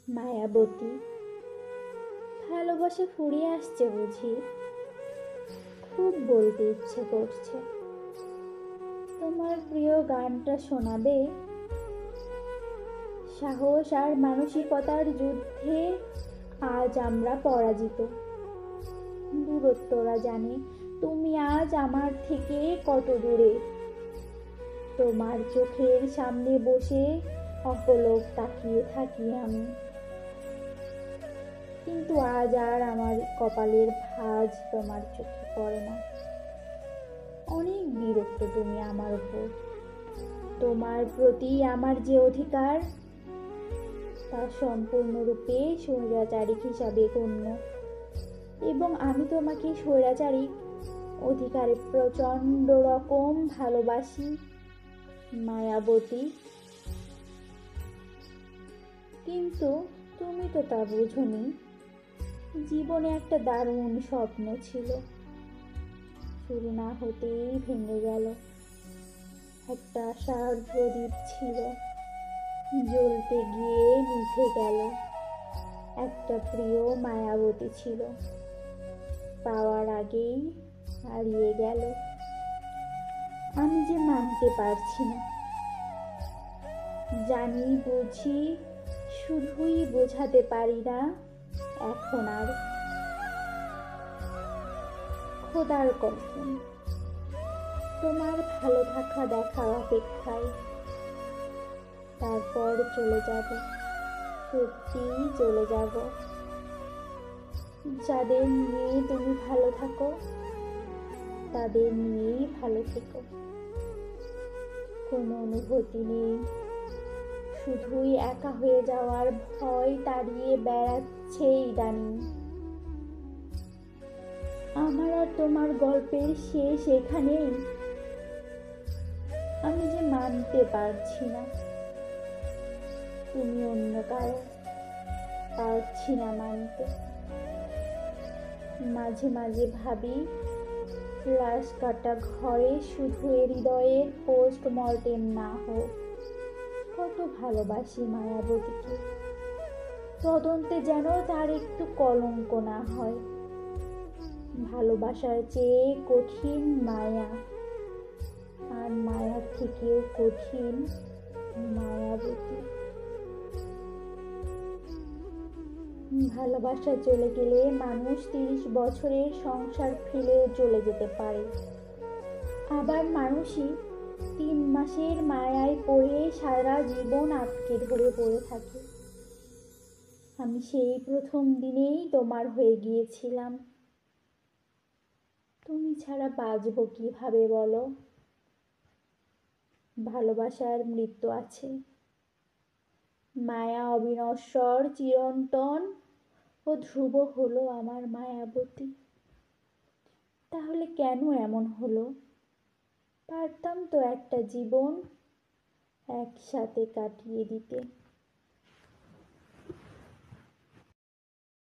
মায়াবতী, ভালোবাসা ফুরিয়ে আসছে বুঝি? খুব বলতে ইচ্ছে করছে। তোমার প্রিয় গানটা শোনাবে? সাহস আর মানসিকতার যুদ্ধে আজ আমরা পরাজিত। দূরত্বরা জানে তুমি আজ আমার থেকে কত দূরে। তোমার চোখের সামনে বসে অপলক তাকিয়ে থাকি আমি, কিন্তু আজ আর আমার কপালের ভাঁজ তোমার চোখে পড়ে না। অনেক বিরক্ত তুমি আমার উপর। তোমার প্রতি আমার যে অধিকার, তা সম্পূর্ণরূপে স্বৈরাচারিক হিসাবে গণ্য, এবং আমি তোমাকে স্বৈরাচারিক অধিকারে প্রচণ্ড রকম ভালোবাসি মায়াবতী। কিন্তু তুমি তো তা বুঝোনি। জীবনে একটা দারুণ স্বপ্ন ছিল, শুরু না হতেই ভেঙে গেল। একটা আশার প্রদীপ ছিল, জ্বলতে গিয়ে নিভে গেল। একটা প্রিয় মায়াবতী ছিল, পাওয়ার আগেই হারিয়ে গেল। আমি যে মানতে পারছি না। জানি বুঝি, শুধুই বোঝাতে পারি না এখন আর। খোদার কসম, তোমার ভালো থাকা দেখার অপেক্ষায়। তারপর চলে যাব, সত্যিই চলে যাব। যাদের নিয়ে তুমি ভালো থাকো, তাদের নিয়েই ভালো থেকো। কোনো অনুভূতি নেই, শুধুই একা হয়ে যাওয়ার ভয় তাড়িয়ে বেড়াচ্ছে ইদানিং। আমার আর তোমার গল্পের শেষ এখানেই। আমি যে মানতে পারছি না তুমি অন্য কারো, পারছি না মানতে। মাঝে মাঝে ভাবি, লাশ কাটা ঘরে শুধু হৃদয়ের পোস্টমর্টেম না হোক। কত ভালোবাসি মায়াবতীকে, তদন্তে যেন তার একটু কলঙ্ক না হয়। ভালোবাসার চেয়ে কঠিন মায়া, আর মায়ার থেকেও কঠিন মায়াবতী। ভালোবাসা চলে গেলে মানুষ 30 বছরের সংসার ফেলেও চলে যেতে পারে। আবার মানুষই 3 মাসের মায়ায় পড়ে সারা জীবন আটকে ধরে পড়ে থাকে। আমি সেই প্রথম দিনেই তোমার হয়ে গিয়েছিলাম। তুমি ছাড়া বাঁচবো কিভাবে বলো? ভালোবাসার মৃত্যু আছে, মায়া অবিনশ্বর, চিরন্তন ও ধ্রুব হলো আমার মায়াবতী। তাহলে কেন এমন হলো? পারতাম তো একটা জীবন একসাথে কাটিয়ে দিতে।